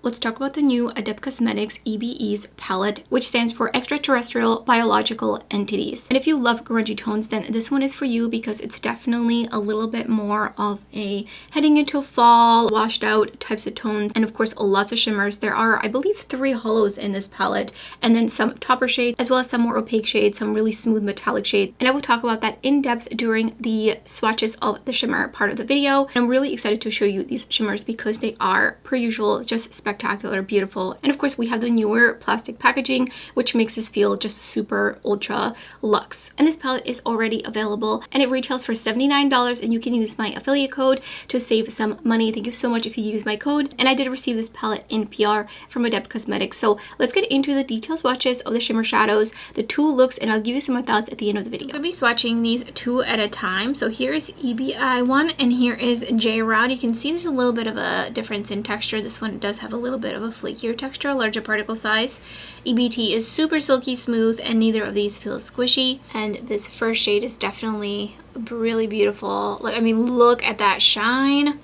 Let's talk about the new Adept Cosmetics E.B.E.s palette, which stands for Extraterrestrial Biological Entities. And if you love grungy tones, then this one is for you because it's definitely a little bit more of a heading into fall, washed out types of tones. And of course, lots of shimmers. There are, I believe, 3 hollows in this palette, and then some topper shades, as well as some more opaque shades, some really smooth metallic shades. And I will talk about that in depth during the swatches of the shimmer part of the video. And I'm really excited to show you these shimmers because they are, per usual, just spectacular, beautiful. And of course, we have the newer plastic packaging, which makes this feel just super ultra luxe. And this palette is already available and it retails for $79, and you can use my affiliate code to save some money. Thank you so much if you use my code. And I did receive this palette in PR from Adept Cosmetics. So let's get into the detailed swatches of the shimmer shadows, the 2 looks, and I'll give you some of my thoughts at the end of the video. I'll be swatching these 2 at a time. So here is E.B.E. one and here is J.Rod. You can see there's a little bit of a difference in texture. This one does have a little bit of a flakier texture, a larger particle size. E.B.T is super silky smooth and neither of these feels squishy. And this first shade is definitely really beautiful. Like, I mean, look at that shine.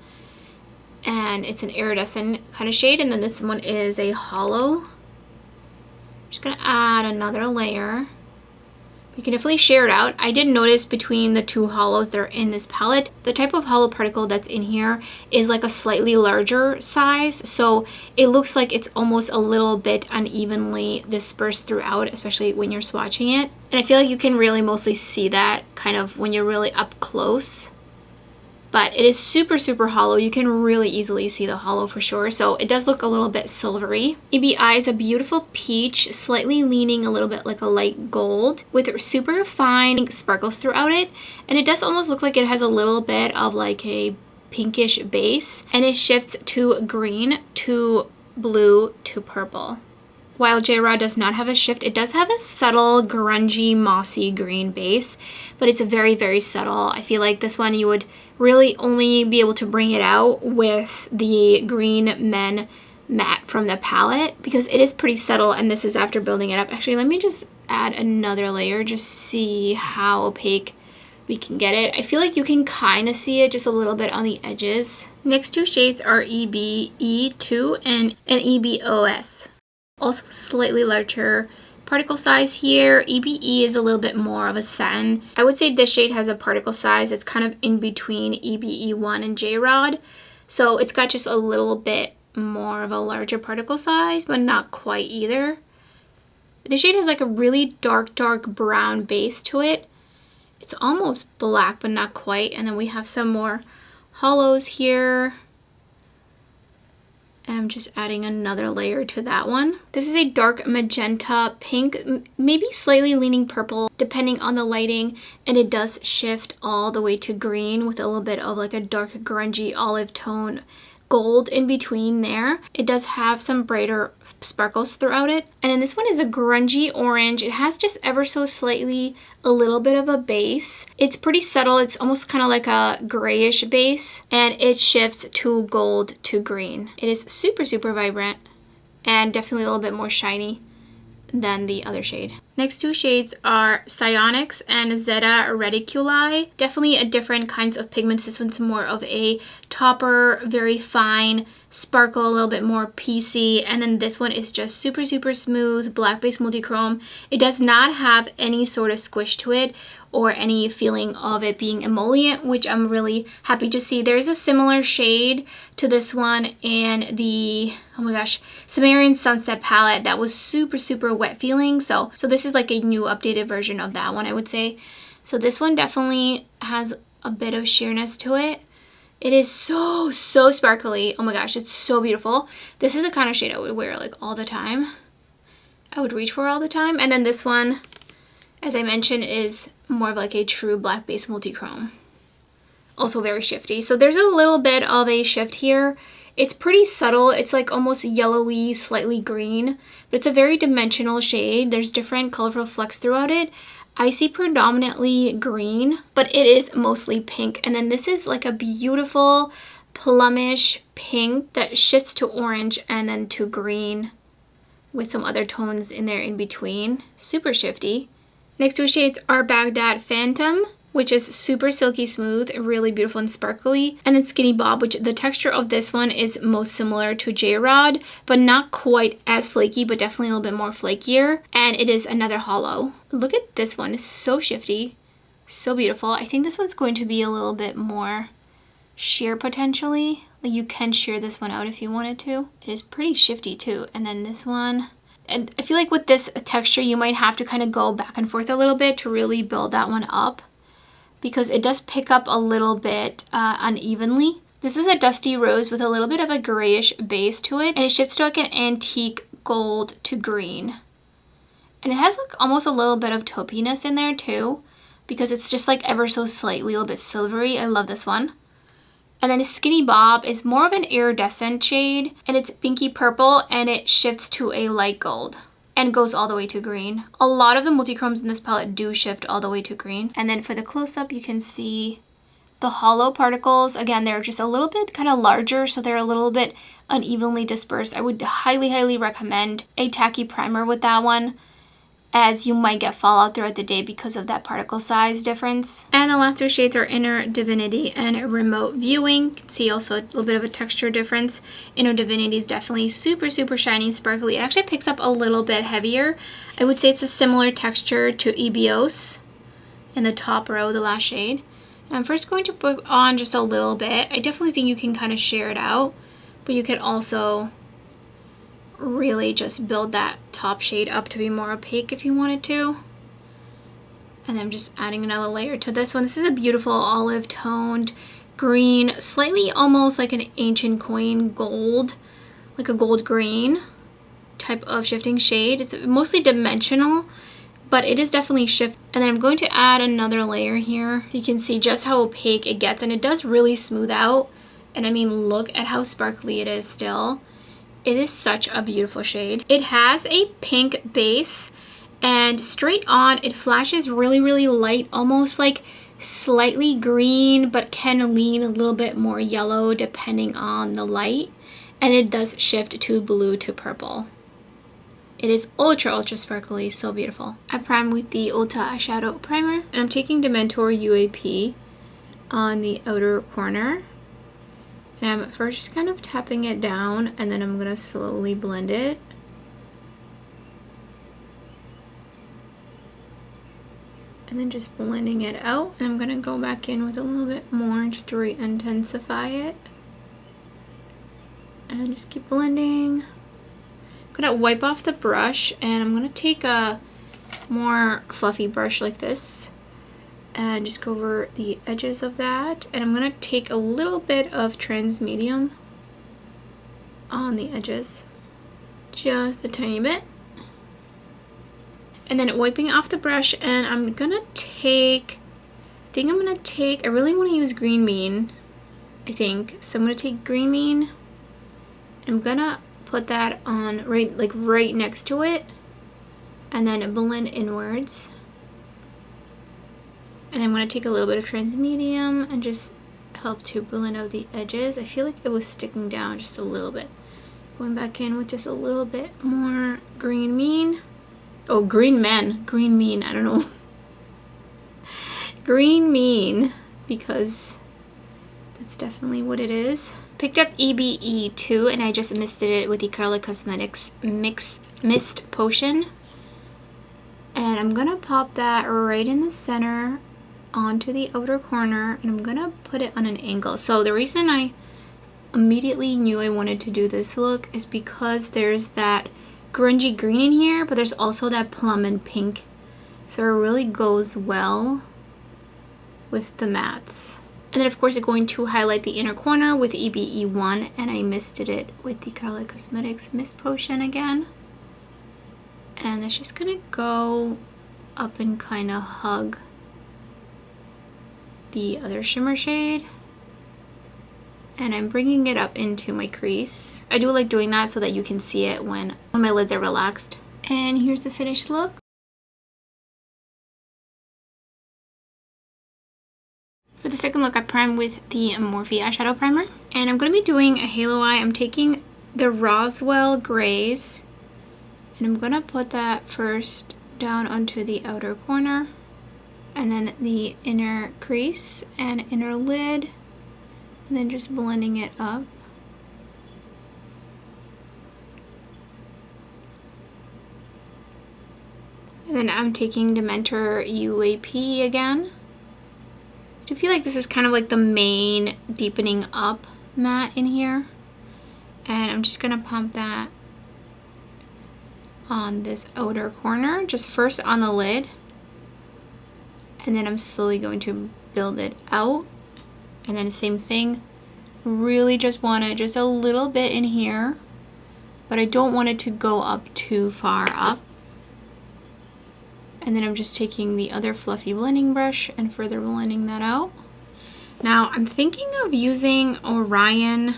And it's an iridescent kind of shade. And then this one is a hollow. I'm just gonna add another layer. You can definitely share it out. I did notice between the 2 hollows that are in this palette, the type of hollow particle that's in here is like a slightly larger size. So it looks like it's almost a little bit unevenly dispersed throughout, especially when you're swatching it. And I feel like you can really mostly see that kind of when you're really up close. But it is super, super hollow. You can really easily see the hollow for sure. So it does look a little bit silvery. E.B.E. is a beautiful peach, slightly leaning a little bit like a light gold with super fine sparkles throughout it. And it does almost look like it has a little bit of like a pinkish base. And it shifts to green, to blue, to purple. While J.Rod does not have a shift, it does have a subtle, grungy, mossy green base, but it's very, very subtle. I feel like this one you would really only be able to bring it out with the Green Men matte from the palette because it is pretty subtle, and this is after building it up. Actually, let me just add another layer, just see how opaque we can get it. I feel like you can kind of see it just a little bit on the edges. Next 2 shades are E.B.E. and e.b.e.s. Also slightly larger particle size here. E.B.E. is a little bit more of a satin. I would say this shade has a particle size that's kind of in between E.B.E. 1 and J.Rod. So it's got just a little bit more of a larger particle size, but not quite either. The shade has like a really dark, dark brown base to it. It's almost black, but not quite. And then we have some more hollows here. I'm just adding another layer to that one. This is a dark magenta pink, maybe slightly leaning purple depending on the lighting, and it does shift all the way to green with a little bit of like a dark grungy olive tone gold in between there. It does have some brighter sparkles throughout it. And then this one is a grungy orange. It has just ever so slightly a little bit of a base. It's pretty subtle. It's almost kind of like a grayish base, and it shifts to gold to green. It is super, super vibrant and definitely a little bit more shiny than the other shade. Next 2 shades are Psionics and Zeta Reticuli. Definitely a different kinds of pigments. This one's more of a topper, very fine sparkle, a little bit more piecey, and then this one is just super, super smooth, black base multichrome. It does not have any sort of squish to it or any feeling of it being emollient, which I'm really happy to see. There's a similar shade to this one in the, oh my gosh, Sumerian Sunset palette that was super, super wet feeling. So this is like a new updated version of that one, I would say. So this one definitely has a bit of sheerness to it. It is so, so sparkly. Oh my gosh, it's so beautiful. This is the kind of shade I would wear like all the time. I would reach for all the time. And then this one, as I mentioned, is more of like a true black base multichrome. Also very shifty. So there's a little bit of a shift here. It's pretty subtle. It's like almost yellowy, slightly green, but it's a very dimensional shade. There's different colorful flecks throughout it. I see predominantly green, but it is mostly pink. And then this is like a beautiful plumish pink that shifts to orange and then to green with some other tones in there in between. Super shifty. Next 2 shades are Baghdad Phantom which is super silky smooth, really beautiful and sparkly. And then Skinny Bob, which the texture of this one is most similar to J-Rod, but not quite as flaky, but definitely a little bit more flakier. And it is another hollow. Look at this one, it's so shifty, so beautiful. I think this one's going to be a little bit more sheer potentially. Like you can sheer this one out if you wanted to. It is pretty shifty too. And then this one, and I feel like with this texture, you might have to kind of go back and forth a little bit to really build that one up, because it does pick up a little bit unevenly. This is a dusty rose with a little bit of a grayish base to it, and it shifts to like an antique gold to green. And it has like almost a little bit of taupiness in there too, because it's just like ever so slightly a little bit silvery. I love this one. And then Skinny Bob is more of an iridescent shade, and it's pinky purple, and it shifts to a light gold and goes all the way to green. A lot of the multi-chromes in this palette do shift all the way to green. And then for the close-up, you can see the hollow particles. Again, they're just a little bit kind of larger, so they're a little bit unevenly dispersed. I would highly, highly recommend a tacky primer with that one, as you might get fallout throughout the day because of that particle size difference. And the last two shades are Inner Divinity and Remote Viewing. You can see also a little bit of a texture difference. Inner Divinity is definitely super, super shiny and sparkly. It actually picks up a little bit heavier. I would say it's a similar texture to e.b.e.s in the top row, the last shade. And I'm first going to put on just a little bit. I definitely think you can kind of share it out, but you could also really just build that top shade up to be more opaque if you wanted to. And I'm just adding another layer to this one. This is a beautiful olive toned green, slightly almost like an ancient coin gold, like a gold green type of shifting shade. It's mostly dimensional, but it is definitely shift. And then I'm going to add another layer here so you can see just how opaque it gets, and it does really smooth out. And I mean, look at how sparkly it is still. It is such a beautiful shade. It has a pink base, and straight on it flashes really, really light, almost like slightly green, but can lean a little bit more yellow depending on the light. And it does shift to blue to purple. It is ultra, ultra sparkly, so beautiful. I prime with the Ulta eyeshadow primer, and I'm taking Dementor UAP on the outer corner. And I'm first just kind of tapping it down, and then I'm going to slowly blend it. And then just blending it out. And I'm going to go back in with a little bit more just to re-intensify it. And just keep blending. I'm going to wipe off the brush, and I'm going to take a more fluffy brush like this and just go over the edges of that. And I'm going to take a little bit of trans medium on the edges, just a tiny bit. And then wiping off the brush, and I'm going to take, I really want to use Green Bean, I think. So I'm going to take Green Bean, I'm going to put that on right next to it, and then blend inwards. And I'm going to take a little bit of trans medium and just help to blend out the edges. I feel like it was sticking down just a little bit. Going back in with just a little bit more Green Bean. Oh, Green Mean, I don't know. Green Mean, because that's definitely what it is. Picked up e.b.e. too, and I just misted it with the Adept Cosmetics Mist Potion. And I'm going to pop that right in the center onto the outer corner, and I'm going to put it on an angle. So the reason I immediately knew I wanted to do this look is because there's that grungy green in here, but there's also that plum and pink. So it really goes well with the mattes. And then of course I'm going to highlight the inner corner with e.b.e. 1, and I misted it with the Adept Cosmetics Mist Potion again. And it's just gonna go up and kind of hug the other shimmer shade. And I'm bringing it up into my crease. I do like doing that so that you can see it when my lids are relaxed. And here's the finished look. For the second look, I primed with the Morphe eyeshadow primer. And I'm going to be doing a halo eye. I'm taking the Roswell Grays, and I'm going to put that first down onto the outer corner. and then the inner crease and inner lid, and then just blending it up. And then I'm taking Dementor UAP again. I do feel like this is kind of like the main deepening up matte in here. And I'm just gonna pump that on this outer corner, just first on the lid. And then I'm slowly going to build it out. And then same thing, really just want it just a little bit in here, but I don't want it to go up too far up. And then I'm just taking the other fluffy blending brush and further blending that out. Now I'm thinking of using Orion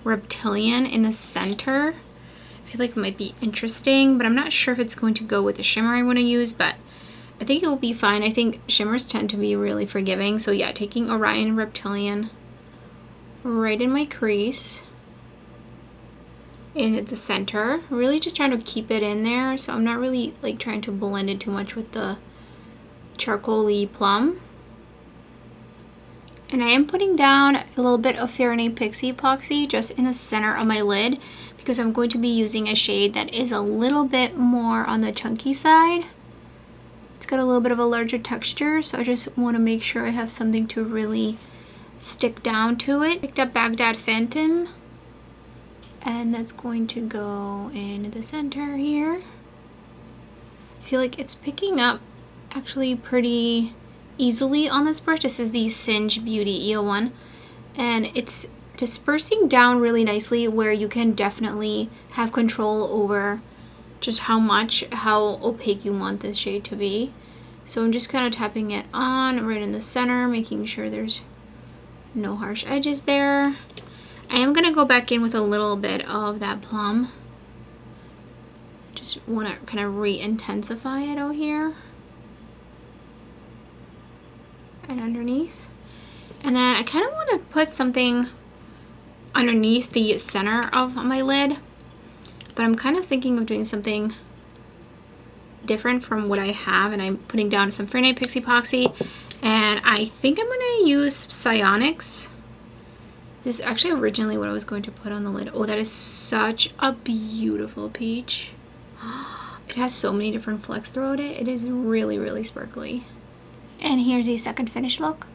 Reptilian in the center. I feel like it might be interesting, but I'm not sure if it's going to go with the shimmer I want to use, but I think it will be fine. I think shimmers tend to be really forgiving. So yeah, taking Orion Reptilian right in my crease in the center. Really just trying to keep it in there. So I'm not really like trying to blend it too much with the charcoal-y plum. And I am putting down a little bit of Fahrenheit Pixie Epoxy just in the center of my lid because I'm going to be using a shade that is a little bit more on the chunky side. It's got a little bit of a larger texture, so I just want to make sure I have something to really stick down to it. Picked up Baghdad Phantom, and that's going to go in the center here. I feel like it's picking up actually pretty easily on this brush. This is the Singe Beauty E01, and it's dispersing down really nicely where you can definitely have control over just how opaque you want this shade to be. So I'm just kind of tapping it on right in the center, making sure there's no harsh edges there. I am going to go back in with a little bit of that plum. Just want to kind of re-intensify it out here and underneath. And then I kind of want to put something underneath the center of my lid, but I'm kind of thinking of doing something different from what I have, and I'm putting down some Fahrenheit Pixie Epoxy, and I think I'm going to use Psionics. This is actually originally what I was going to put on the lid. Oh, that is such a beautiful peach. It has so many different flecks throughout it. It is really, really sparkly. And here's a second finished look.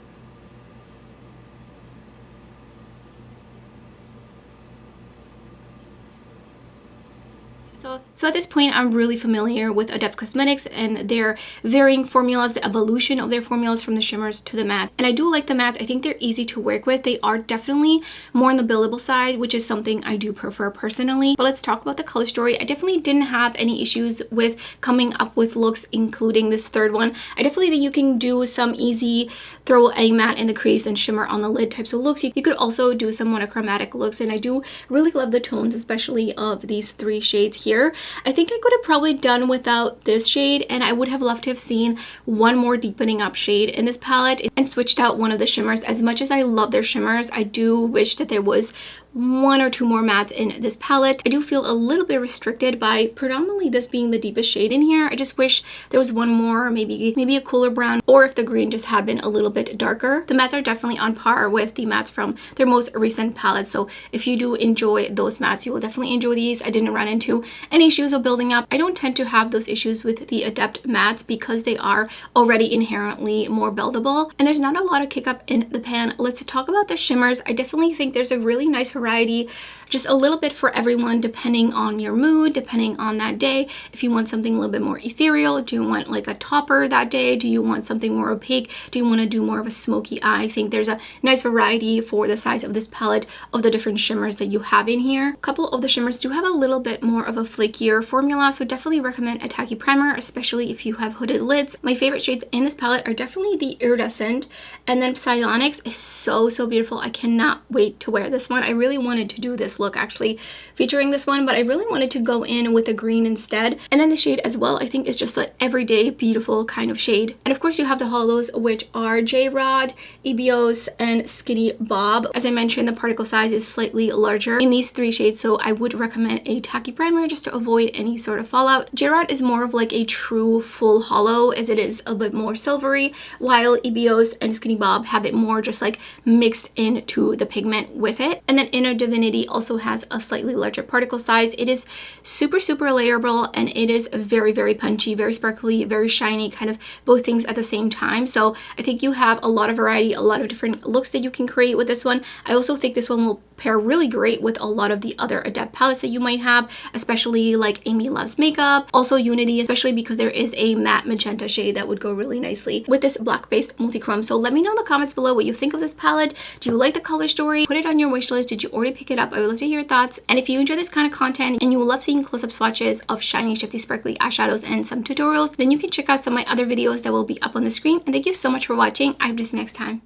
So at this point, I'm really familiar with Adept Cosmetics and their varying formulas, the evolution of their formulas from the shimmers to the matte. And I do like the mattes. I think they're easy to work with. They are definitely more on the buildable side, which is something I do prefer personally. But let's talk about the color story. I definitely didn't have any issues with coming up with looks, including this third one. I definitely think you can do some easy throw a matte in the crease and shimmer on the lid types of looks. You could also do some monochromatic looks, and I do really love the tones, especially of these three shades here. I think I could have probably done without this shade, and I would have loved to have seen one more deepening up shade in this palette and switched out one of the shimmers. As much as I love their shimmers, I do wish that there was one or two more mattes in this palette. I do feel a little bit restricted by predominantly this being the deepest shade in here. I just wish there was one more, maybe a cooler brown, or if the green just had been a little bit darker. The mattes are definitely on par with the mattes from their most recent palette, so if you do enjoy those mattes, you will definitely enjoy these. I didn't run into any issues of building up. I don't tend to have those issues with the Adept mattes because they are already inherently more buildable, and there's not a lot of kick up in the pan. Let's talk about the shimmers. I definitely think there's a really nice variety, just a little bit for everyone depending on your mood, depending on that day. If you want something a little bit more ethereal, do you want like a topper that day? Do you want something more opaque? Do you want to do more of a smoky eye? I think there's a nice variety for the size of this palette of the different shimmers that you have in here. A couple of the shimmers do have a little bit more of a flakier formula, so definitely recommend a tacky primer, especially if you have hooded lids. My favorite shades in this palette are definitely the Iridescent, and then Psionics is so beautiful. I cannot wait to wear this one. I really wanted to do this look actually featuring this one, but I really wanted to go in with a green instead. And then the shade as well, I think is just an everyday beautiful kind of shade. And of course you have the hollows, which are J-Rod, e.b.e.s, and Skinny Bob. As I mentioned, the particle size is slightly larger in these 3 shades, so I would recommend a tacky primer just to avoid any sort of fallout. J-Rod is more of like a true full hollow, as it is a bit more silvery, while e.b.e.s and Skinny Bob have it more just like mixed into the pigment with it. And then Inner Divinity also has a slightly larger particle size. It is super layerable, and it is very punchy, very sparkly, very shiny, kind of both things at the same time. So I think you have a lot of variety, a lot of different looks that you can create with this one. I also think this one will pair really great with a lot of the other Adept palettes that you might have, especially like Amy Loves Makeup, also Unity, especially because there is a matte magenta shade that would go really nicely with this black based multi-chrome. So let me know in the comments below what you think of this palette. Do you like the color story? Put it on your wish list. Did you already pick it up? I would love to hear your thoughts. And if you enjoy this kind of content and you love seeing close-up swatches of shiny, shifty, sparkly eyeshadows and some tutorials, then you can check out some of my other videos that will be up on the screen. And thank you so much for watching. I hope to see you next time.